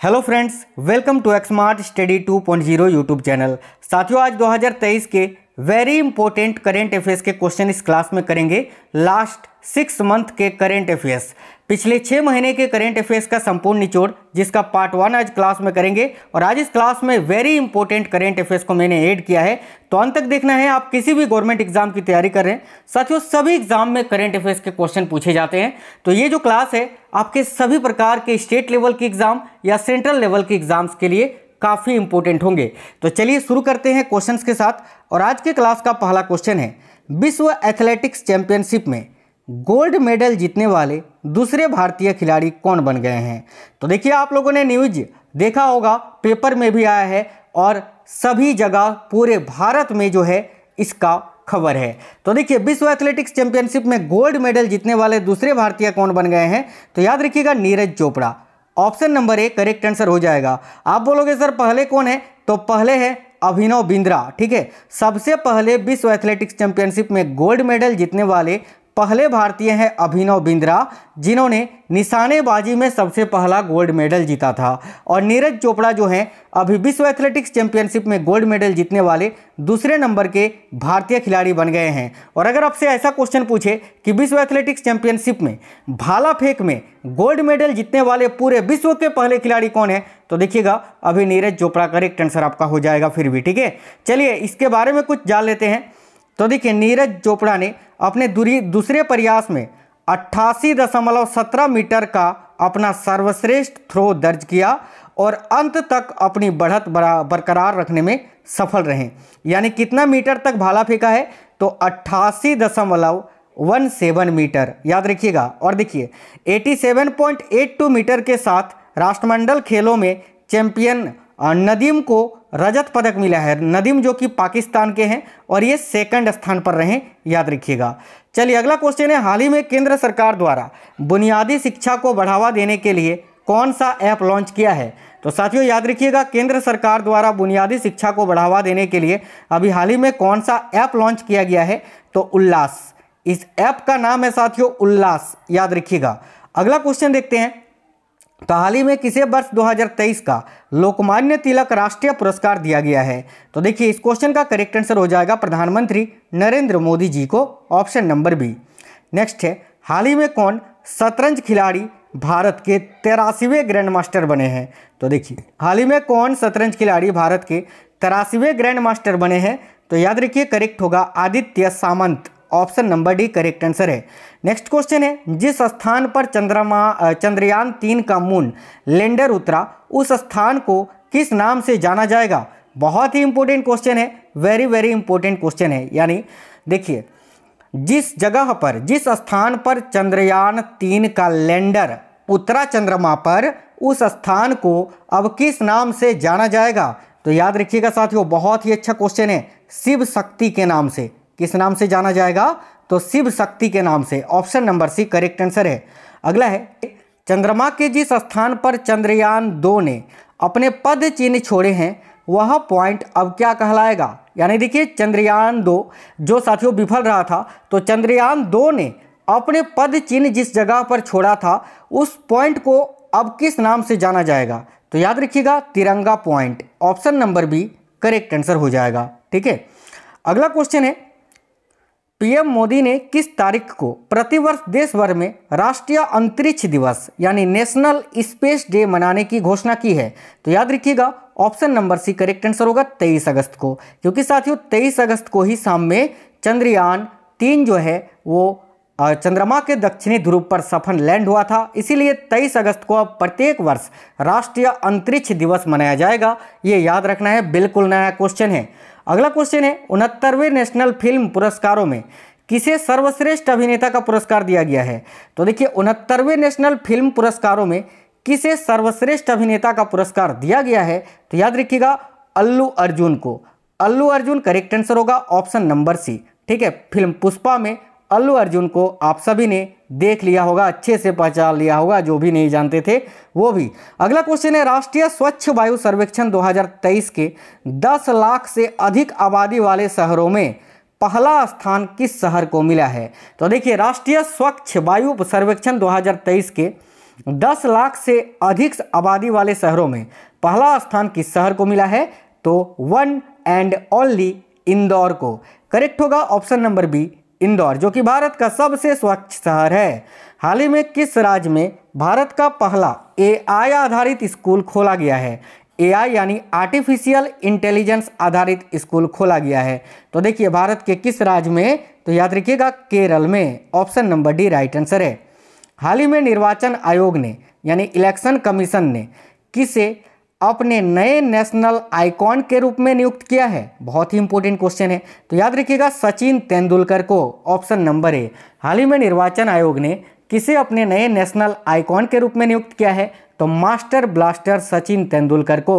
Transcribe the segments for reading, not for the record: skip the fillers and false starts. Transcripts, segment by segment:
Hello friends, welcome to Exmart study 2.0 YouTube channel. साथियों, आज 2023 के वेरी इंपॉर्टेंट करेंट अफेयर्स के क्वेश्चन इस क्लास में करेंगे। लास्ट 6 मंथ के करेंट अफेयर्स, पिछले 6 महीने के करेंट अफेयर्स का संपूर्ण निचोड़, जिसका पार्ट 1 आज क्लास में करेंगे। और आज इस क्लास में वेरी इंपॉर्टेंट करेंट अफेयर्स को मैंने ऐड किया है, तो अंत तक देखना है। आप किसी भी गवर्नमेंट एग्जाम की तैयारी कर रहे हैं, साथियों सभी एग्जाम में करेंट अफेयर्स के क्वेश्चन पूछे जाते हैं। तो ये जो क्लास है आपके सभी प्रकार के स्टेट लेवल के एग्जाम या सेंट्रल लेवल के एग्जाम्स के लिए काफ़ी इंपॉर्टेंट होंगे। तो चलिए शुरू करते हैं क्वेश्चंस के साथ। और आज के क्लास का पहला क्वेश्चन है, विश्व एथलेटिक्स चैंपियनशिप में गोल्ड मेडल जीतने वाले दूसरे भारतीय खिलाड़ी कौन बन गए हैं। तो देखिए, आप लोगों ने न्यूज देखा होगा, पेपर में भी आया है और सभी जगह पूरे भारत में जो है इसका खबर है। तो देखिए, विश्व एथलेटिक्स चैंपियनशिप में गोल्ड मेडल जीतने वाले दूसरे भारतीय कौन बन गए हैं। तो याद रखिएगा, Neeraj Chopra. Option number A correct answer हो जाएगा। आप बोलोगे सर पहले कौन है, तो पहले है अभिनव बिंद्रा। ठीक है, सबसे पहले विश्व एथलेटिक्स चैंपियनशिप में गोल्ड मेडल जीतने वाले पहले भारतीय हैं अभिनव बिंद्रा, जिन्होंने निशानेबाजी में सबसे पहला गोल्ड मेडल जीता था। और नीरज चोपड़ा जो हैं अभी विश्व एथलेटिक्स चैंपियनशिप में गोल्ड मेडल जीतने वाले दूसरे नंबर के भारतीय खिलाड़ी बन गए हैं। और अगर आपसे ऐसा क्वेश्चन पूछे कि विश्व एथलेटिक्स चैंपियनशिप में भाला फेंक में गोल्ड मेडल जीतने वाले पूरे विश्व के पहले खिलाड़ी कौन है, तो देखिएगा अभी नीरज चोपड़ा करेक्ट आंसर आपका हो जाएगा फिर भी। ठीक है, चलिए इसके बारे में कुछ जान लेते हैं। तो देखिए, नीरज चोपड़ा ने अपने दूसरे प्रयास में 88.17 मीटर का अपना सर्वश्रेष्ठ थ्रो दर्ज किया और अंत तक अपनी बढ़त बरकरार रखने में सफल रहे। यानी कितना मीटर तक भाला फेंका है, तो 88.17 मीटर, याद रखिएगा। और देखिए 87.82 मीटर के साथ राष्ट्रमंडल खेलों में चैंपियन नदीम को रजत पदक मिला है। नदीम जो कि पाकिस्तान के हैं और ये सेकंड स्थान पर रहे, याद रखिएगा। चलिए अगला क्वेश्चन है, हाल ही में केंद्र सरकार द्वारा बुनियादी शिक्षा को बढ़ावा देने के लिए कौन सा ऐप लॉन्च किया है। तो साथियों याद रखिएगा, केंद्र सरकार द्वारा बुनियादी शिक्षा को बढ़ावा देने के लिए अभी हाल ही में कौन सा ऐप लॉन्च किया गया है, तो उल्लास। इस ऐप का नाम है साथियों उल्लास, याद रखिएगा। अगला क्वेश्चन देखते हैं, तो हाल ही में किसे वर्ष 2023 का लोकमान्य तिलक राष्ट्रीय पुरस्कार दिया गया है। तो देखिए, इस क्वेश्चन का करेक्ट आंसर हो जाएगा प्रधानमंत्री नरेंद्र मोदी जी को, ऑप्शन नंबर बी। नेक्स्ट है, हाल ही में कौन शतरंज खिलाड़ी भारत के 83वें ग्रैंड मास्टर बने हैं। तो देखिए, हाल ही में कौन शतरंज खिलाड़ी भारत के 83वें ग्रैंड मास्टर बने हैं, तो याद रखिए करेक्ट होगा Aditya Samant, option number D correct answer है। नेक्स्ट क्वेश्चन है, जिस स्थान पर चंद्रयान 3 का मून लैंडर उतरा, उस स्थान को किस नाम से जाना जाएगा। बहुत ही इंपॉर्टेंट क्वेश्चन है, वेरी वेरी इंपॉर्टेंट क्वेश्चन है। यानी देखिए, जिस जगह पर, जिस स्थान पर चंद्रयान 3 का लैंडर उतरा चंद्रमा पर, उस स्थान को अब किस नाम से जाना जाएगा। तो याद रखिएगा साथियों, बहुत ही अच्छा क्वेश्चन है, शिव शक्ति के नाम से। किस नाम से जाना जाएगा, तो शिव शक्ति के नाम से, option number C correct answer है। अगला है, चंद्रमा के जिस स्थान पर चंद्रयान 2 ने अपने पद चिन्ह छोड़े हैं, वह पॉइंट अब क्या कहलाएगा। यानी देखिए, चंद्रयान 2 जो साथियों विफल रहा था, तो चंद्रयान 2 ने अपने पद चिन्ह जिस जगह पर छोड़ा था, उस पॉइंट को अब किस नाम से जाना जाएगा। तो याद रखिएगा Tiranga point, option number B correct answer हो जाएगा। ठीक है, अगला क्वेश्चन है, पीएम मोदी ने किस तारीख को प्रतिवर्ष देश भर में राष्ट्रीय अंतरिक्ष दिवस यानी नेशनल स्पेस डे मनाने की घोषणा की है। तो याद रखिएगा option number C correct answer होगा 23 अगस्त को, क्योंकि साथियों 23 अगस्त को ही शाम में चंद्रयान 3 जो है वो चंद्रमा के दक्षिणी ध्रुव पर सफल लैंड हुआ था। इसीलिए 23 अगस्त को अब प्रत्येक वर्ष राष्ट्रीय अंतरिक्ष दिवस मनाया जाएगा। ये याद रखना है, बिल्कुल नया क्वेश्चन है। अगला क्वेश्चन है, 69वें नेशनल फिल्म पुरस्कारों में किसे सर्वश्रेष्ठ अभिनेता का पुरस्कार दिया गया है। तो देखिए, 69वें नेशनल फिल्म पुरस्कारों में किसे सर्वश्रेष्ठ अभिनेता का पुरस्कार दिया गया है, तो याद रखिएगा अल्लू अर्जुन को। अल्लू अर्जुन करेक्ट आंसर होगा, ऑप्शन नंबर सी। ठीक है, फिल्म पुष्पा में अल्लू अर्जुन को आप सभी ने देख लिया होगा, अच्छे से पहचान लिया होगा, जो भी नहीं जानते थे वो भी। अगला क्वेश्चन है, राष्ट्रीय स्वच्छ वायु सर्वेक्षण 2023 के 10 लाख से अधिक आबादी वाले शहरों में पहला स्थान किस शहर को मिला है। तो देखिए, राष्ट्रीय स्वच्छ वायु सर्वेक्षण 2023 के 10 लाख से अधिक आबादी वाले शहरों में पहला स्थान किस शहर को मिला है? तो वन एंड ओनली इंदौर को। करेक्ट होगा ऑप्शन नंबर बी, इंदौर, जो कि भारत का सबसे स्वच्छ शहर है। हाल ही में किस राज्य में भारत का पहला AI आधारित स्कूल खोला गया है? AI यानी आर्टिफिशियल इंटेलिजेंस आधारित स्कूल खोला गया है। तो देखिए भारत के किस राज्य में? तो याद रखिएगा केरल में। Option number D right answer है। हाल ही में निर्वाचन आयोग ने यानी इलेक्शन कमीशन ने किसे अपने नए नेशनल आइकॉन के रूप में नियुक्त किया है? बहुत ही इंपॉर्टेंट क्वेश्चन है। तो याद रखिएगा सचिन तेंदुलकर को। ऑप्शन नंबर ए। हाल ही में निर्वाचन आयोग ने किसे अपने नए नेशनल आइकॉन के रूप में नियुक्त किया है? तो मास्टर ब्लास्टर सचिन तेंदुलकर को।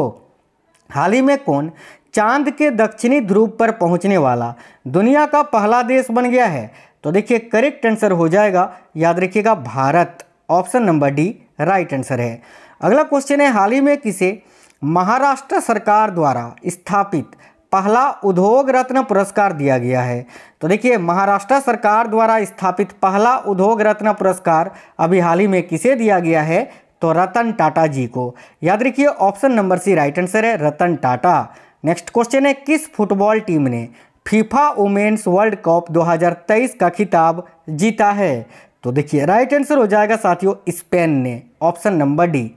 हाल ही में कौन चांद के दक्षिणी ध्रुव पर पहुंचने वाला दुनिया का पहला देश बन गया है? तो देखिए करेक्ट आंसर हो जाएगा, याद रखिएगा Bharat. Option number D right answer है। अगला क्वेश्चन है, हाल ही में किसे महाराष्ट्र सरकार द्वारा स्थापित पहला उद्योग रत्न पुरस्कार दिया गया है? तो देखिए महाराष्ट्र सरकार द्वारा स्थापित पहला उद्योग रत्न पुरस्कार अभी हाल ही में किसे दिया गया है? तो रतन टाटा जी को। याद रखिए option number C right answer है, रतन टाटा। नेक्स्ट क्वेश्चन है, किस फुटबॉल टीम ने फीफा वुमेन्स वर्ल्ड कप 2023 का खिताब जीता है? तो देखिए राइट आंसर हो जाएगा साथियों स्पेन ने। Option number D.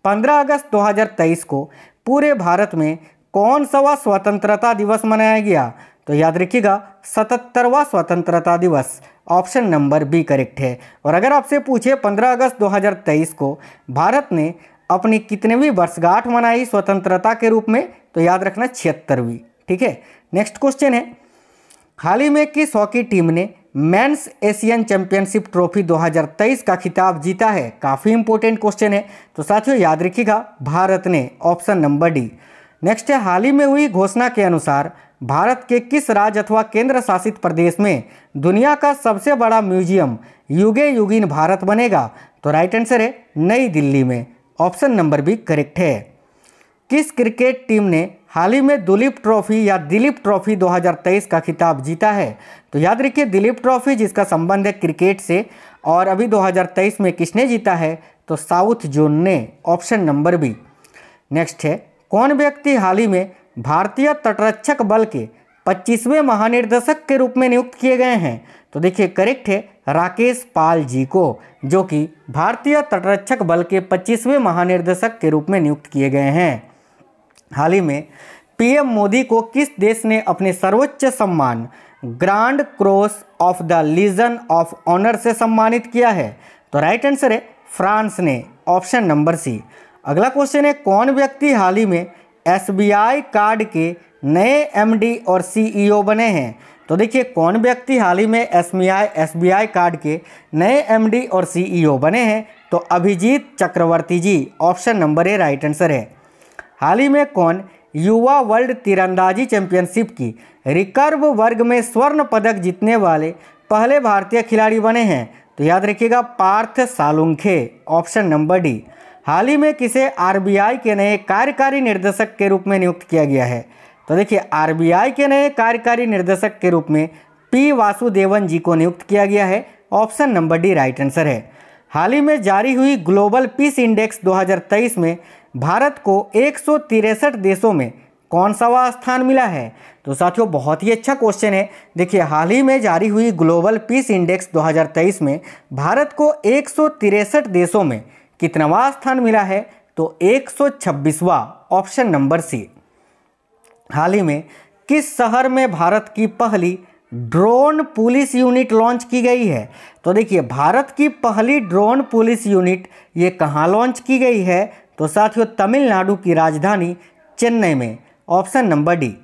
15 अगस्त 2023 को पूरे भारत में कौन सा स्वतंत्रता दिवस मनाया गया? तो याद रखिएगा 77वां स्वतंत्रता दिवस। ऑप्शन नंबर बी करेक्ट है। और अगर आपसे पूछे 15 अगस्त 2023 को भारत ने अपनी कितनीवीं वर्षगांठ मनाई स्वतंत्रता के रूप में? तो याद रखना 76वीं। ठीक है। नेक्स्ट क्वेश्चन है, हाल ही में किस हॉकी टीम ने मेंस एशियन चैंपियनशिप ट्रॉफी 2023 का खिताब जीता है? काफ़ी इंपॉर्टेंट क्वेश्चन है। तो साथियों याद रखिएगा भारत ने। Option number D. नेक्स्ट है, हाल ही में हुई घोषणा के अनुसार भारत के किस राज्य अथवा केंद्र शासित प्रदेश में दुनिया का सबसे बड़ा म्यूजियम युगे युगीन भारत बनेगा? तो राइट आंसर है नई दिल्ली में। ऑप्शन नंबर बी करेक्ट है। किस क्रिकेट टीम ने हाल ही में दुलीप ट्रॉफी या दिलीप ट्रॉफी 2023 का खिताब जीता है? तो याद रखिए दिलीप ट्रॉफी जिसका संबंध है क्रिकेट से, और अभी 2023 में किसने जीता है? तो साउथ जोन ने। Option number B. नेक्स्ट है, कौन व्यक्ति हाल ही में भारतीय तटरक्षक बल के 25वें महानिर्देशक के रूप में नियुक्त किए गए हैं? तो देखिए करेक्ट है राकेश पाल जी को, जो कि भारतीय तटरक्षक बल के 25वें महानिर्देशक के रूप में नियुक्त किए गए हैं। हाल ही में पीएम मोदी को किस देश ने अपने सर्वोच्च सम्मान grand cross of the legion of honour से सम्मानित किया है? तो राइट आंसर है फ्रांस ने। Option number C. अगला क्वेश्चन है, कौन व्यक्ति हाल ही में SBI कार्ड के नए MD और CEO बने हैं? तो देखिए कौन व्यक्ति हाल ही में SBI कार्ड के नए MD और CEO बने हैं? तो Abhijit Chakraborty ji. Option number A right answer है। हाल ही में कौन युवा वर्ल्ड तीरंदाजी चैंपियनशिप की रिकर्व वर्ग में स्वर्ण पदक जीतने वाले पहले भारतीय खिलाड़ी बने हैं? तो याद रखिएगा Parth Salunkhe. Option number D. हाल ही में किसे RBI के नए कार्यकारी निर्देशक के रूप में नियुक्त किया गया है? तो देखिए RBI के नए कार्यकारी निर्देशक के रूप में P वासुदेवन जी को नियुक्त किया गया है। Option number D right answer है। हाल ही में जारी हुई ग्लोबल पीस इंडेक्स 2023 में भारत को 163 देशों में कौन सा स्थान मिला है? तो साथियों बहुत ही अच्छा क्वेश्चन है। देखिए हाल ही में जारी हुई ग्लोबल पीस इंडेक्स 2023 में भारत को 163 देशों में कितनावा स्थान मिला है? तो 126वां। ऑप्शन नंबर सी। हाल ही में किस शहर में भारत की पहली ड्रोन पुलिस यूनिट लॉन्च की गई है? तो देखिए भारत की पहली ड्रोन पुलिस यूनिट ये कहाँ लॉन्च की गई है? तो साथियों तमिलनाडु की राजधानी चेन्नई में। Option number D.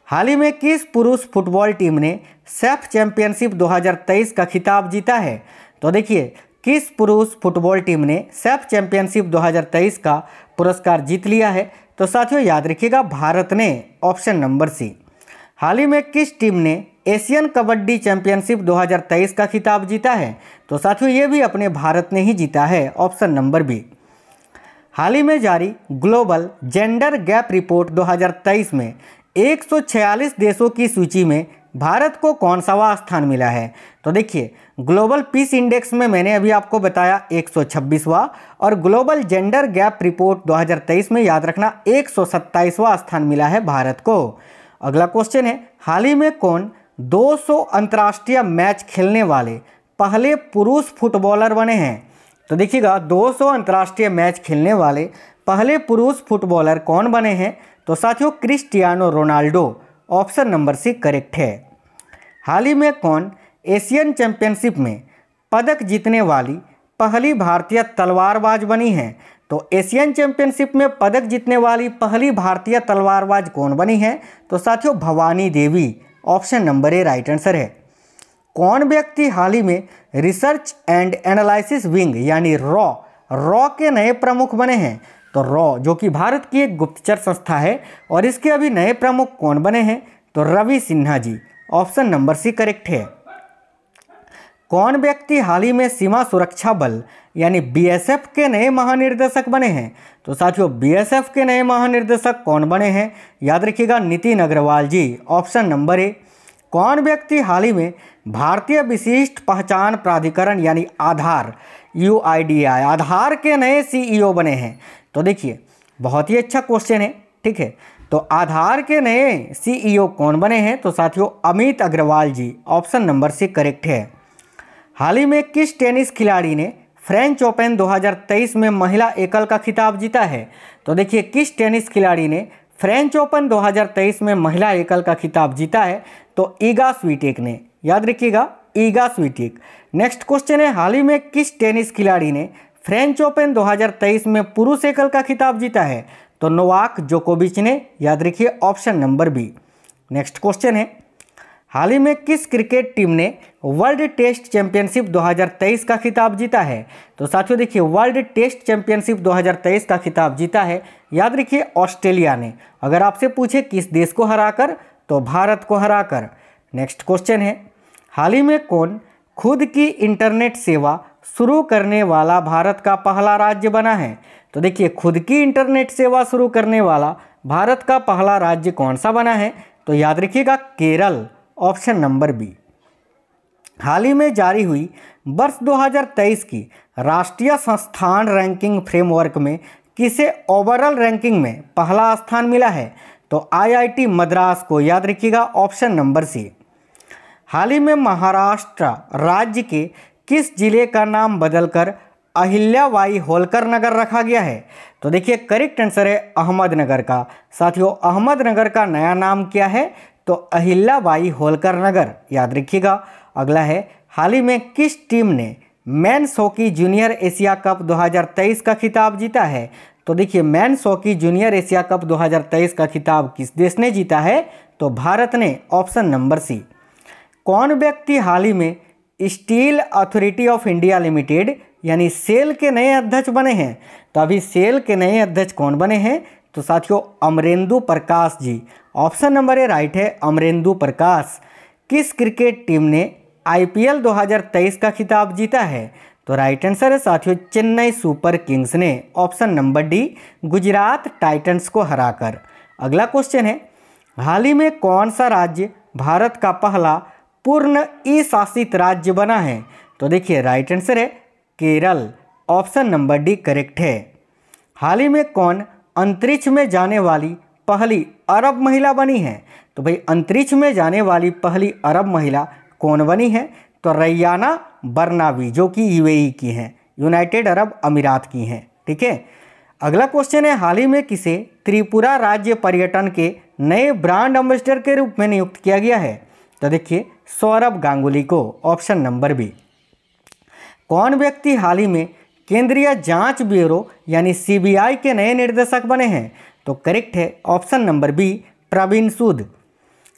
हाल ही में किस पुरुष फुटबॉल टीम ने सेफ चैंपियनशिप 2023 का खिताब जीता है? तो देखिए किस पुरुष फुटबॉल टीम ने सेफ चैंपियनशिप 2023 का पुरस्कार जीत लिया है? तो साथियों याद रखिएगा भारत ने। ऑप्शन नंबर सी। हाल ही में किस टीम ने एशियन कबड्डी चैंपियनशिप 2023 का खिताब जीता है? तो साथियों ये भी अपने भारत ने ही जीता है। Option number B. हाल ही में जारी ग्लोबल जेंडर गैप रिपोर्ट 2023 में 146 देशों की सूची में भारत को कौन सावा स्थान मिला है? तो देखिए, ग्लोबल पीस इंडेक्स में मैंने अभी आपको बताया 126वां, और ग्लोबल जेंडर गैप रिपोर्ट 2023 में याद रखना 127वां स्थान मिला है भारत को। अगला क्वेश्चन है, हाल ही में कौन 200 अंतर्राष्ट्रीय मैच खेलने वाले पहले पुरुष फुटबॉलर बने हैं? तो देखिएगा, 200 अंतर्राष्ट्रीय मैच खेलने वाले पहले पुरुष फुटबॉलर कौन बने हैं? तो साथियों, Cristiano Ronaldo, option number C correct है। हाल ही में कौन एशियन चैंपियनशिप में पदक जीतने वाली पहली भारतीय तलवारबाज बनी है? तो एशियन चैंपियनशिप में पदक जीतने वाली पहली भारतीय तलवारबाज कौन बनी है? तो साथियों, Bhavani Devi, option number A right answer है। कौन व्यक्ति हाल ही में रिसर्च एंड एनालिसिस विंग यानी रॉ के नए प्रमुख बने हैं? तो रॉ जो कि भारत की एक गुप्तचर संस्था है, और इसके अभी नए प्रमुख कौन बने हैं? तो Ravi Sinha ji, option number C correct है। कौन व्यक्ति हाल ही में सीमा सुरक्षा बल यानी बीएसएफ के नए महानिर्देशक बने हैं? तो साथियों, बीएसएफ के नए महानिर्देशक कौन बने हैं? याद रखिएगा, नितिन अग्रवाल जी, ऑप्शन नंबर ए। कौन व्यक्ति हाल ही में भारतीय विशिष्ट पहचान प्राधिकरण यानी आधार UIDAI आधार के नए CEO बने हैं? तो देखिए, बहुत ही अच्छा क्वेश्चन है, ठीक है। तो आधार के नए CEO कौन बने हैं? तो साथियों, अमित अग्रवाल जी, ऑप्शन नंबर सी करेक्ट है। हाल ही में किस टेनिस खिलाड़ी ने फ्रेंच ओपन 2023 में महिला एकल का खिताब जीता है? तो देखिए, किस टेनिस खिलाड़ी ने फ्रेंच ओपन 2023 में महिला एकल का खिताब जीता है? तो ईगा स्वीटेक ने, याद रखिएगा, ईगा स्वीटेक। नेक्स्ट क्वेश्चन है, हाल ही में किस टेनिस खिलाड़ी ने फ्रेंच ओपन 2023 में पुरुष एकल का खिताब जीता है? तो नोवाक जोकोविच ने, याद रखिए, option number B. Next question है, हाल ही में किस क्रिकेट टीम ने वर्ल्ड टेस्ट चैंपियनशिप 2023 का खिताब जीता है? तो साथियों देखिए, वर्ल्ड टेस्ट चैंपियनशिप 2023 का खिताब जीता है, याद रखिए, ऑस्ट्रेलिया ने। अगर आपसे पूछे किस देश को हराकर, तो भारत को हराकर। नेक्स्ट क्वेश्चन है, हाल ही में कौन खुद की इंटरनेट सेवा शुरू करने वाला भारत का पहला राज्य बना है? तो देखिए, खुद की इंटरनेट सेवा शुरू करने वाला भारत का पहला राज्य कौन सा बना है? तो याद रखिएगा, केरल, ऑप्शन नंबर बी। हाल ही में जारी हुई वर्ष 2023 की राष्ट्रीय संस्थान रैंकिंग फ्रेमवर्क में किसे ओवरऑल रैंकिंग में पहला स्थान मिला है? तो IIT मद्रास को, याद रखिएगा, ऑप्शन नंबर सी। हाल ही में महाराष्ट्र राज्य के किस जिले का नाम बदलकर अहिल्याबाई होलकर नगर रखा गया है? तो देखिए, करेक्ट आंसर है अहमदनगर का। साथियों, अहमदनगर का नया नाम क्या है? तो अहिल्याबाई होलकर नगर, याद रखिएगा। अगला है, हाल ही में किस टीम ने men's hockey junior Asia cup 2023 का खिताब जीता है? तो देखिए, men's hockey junior Asia cup 2023 का खिताब किस देश ने जीता है? तो भारत ने, ऑप्शन नंबर सी। कौन व्यक्ति हाल ही में steel authority of India limited यानी सेल के नए अध्यक्ष बने हैं? तो अभी सेल के नए अध्यक्ष कौन बने हैं? तो साथियों, Amarendu Prakash ji, option number A right है, अमरेंदु प्रकाश। किस क्रिकेट टीम ने IPL 2023 का खिताब जीता है? तो राइट आंसर है साथियों, चेन्नई सुपर किंग्स ने, option number D, Gujarat Titans को हराकर। अगला क्वेश्चन है, हाल ही में कौन सा राज्य भारत का पहला पूर्ण ई-शासित राज्य बना है? तो देखिए, राइट आंसर है Kerala, option number D correct है। हाल ही में कौन अंतरिक्ष में जाने वाली पहली अरब महिला बनी है? तो भाई, अंतरिक्ष में जाने वाली पहली अरब महिला कौन बनी है? तो रैयाना बरनावी, जो कि UAE की हैं, यूनाइटेड अरब अमीरात की हैं, ठीक है। अगला क्वेश्चन है, हाल ही में किसे त्रिपुरा राज्य पर्यटन के नए ब्रांड एम्बेसडर के रूप में नियुक्त किया गया है? तो देखिए, सौरभ गांगुली को, ऑप्शन नंबर बी। कौन व्यक्ति हाल ही में केंद्रीय जांच ब्यूरो यानी CBI के नए निर्देशक बने हैं? तो करेक्ट है, ऑप्शन नंबर बी, प्रवीण सूद।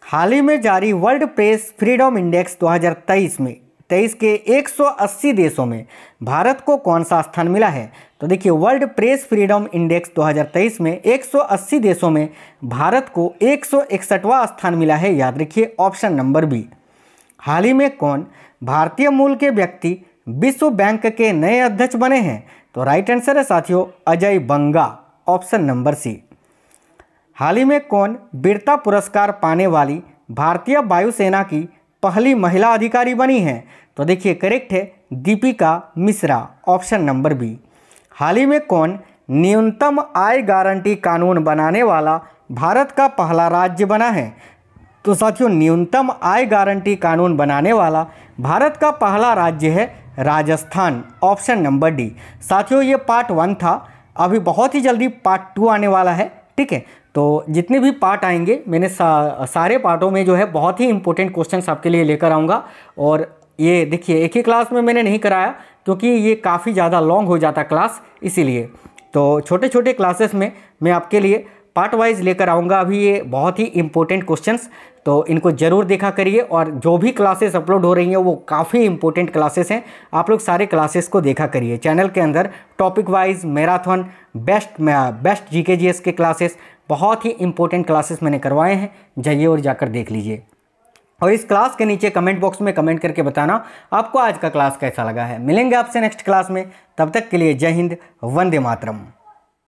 हाल ही में जारी वर्ल्ड प्रेस फ्रीडम इंडेक्स 2023 में 23 के 180 देशों में भारत को कौन सा स्थान मिला है? तो देखिए, वर्ल्ड प्रेस फ्रीडम इंडेक्स 2023 में 180 देशों में भारत को 161वां स्थान मिला है, याद रखिए, ऑप्शन नंबर बी। हाल ही में कौन भारतीय मूल के व्यक्ति विश्व बैंक के नए अध्यक्ष बने हैं? तो राइट आंसर है साथियों, अजय बंगा, ऑप्शन नंबर सी। हाल ही में कौन वीरता पुरस्कार पाने वाली भारतीय वायुसेना की पहली महिला अधिकारी बनी हैं? तो देखिए करेक्ट है Deepika Mishra, option number B. हाल ही में कौन न्यूनतम आय गारंटी कानून बनाने वाला भारत का पहला राज्य बना है? तो साथियों न्यूनतम आय गारंटी कानून बनाने वाला भारत का पहला राज्य है राजस्थान, ऑप्शन नंबर डी। साथियों ये पार्ट 1 था, अभी बहुत ही जल्दी पार्ट 2 आने वाला है, ठीक है। तो जितने भी पार्ट आएंगे मैंने सारे पार्टों में जो है बहुत ही इंपॉर्टेंट क्वेश्चंस आपके लिए लेकर आऊँगा। और ये देखिए एक ही क्लास में मैंने नहीं कराया क्योंकि ये काफ़ी ज़्यादा लॉन्ग हो जाता क्लास, इसीलिए तो छोटे छोटे क्लासेस में मैं आपके लिए पार्ट वाइज लेकर आऊँगा अभी ये बहुत ही इंपॉर्टेंट क्वेश्चंस, तो इनको ज़रूर देखा करिए। और जो भी क्लासेस अपलोड हो रही हैं वो काफ़ी इंपॉर्टेंट क्लासेस हैं, आप लोग सारे क्लासेस को देखा करिए। चैनल के अंदर topic wise marathon best GK GS के क्लासेस, बहुत ही इंपॉर्टेंट क्लासेस मैंने करवाए हैं, जाइए और जाकर देख लीजिए। और इस क्लास के नीचे कमेंट बॉक्स में कमेंट करके बताना आपको आज का क्लास कैसा लगा है। मिलेंगे आपसे नेक्स्ट क्लास में, तब तक के लिए जय हिंद, वंदे मातरम।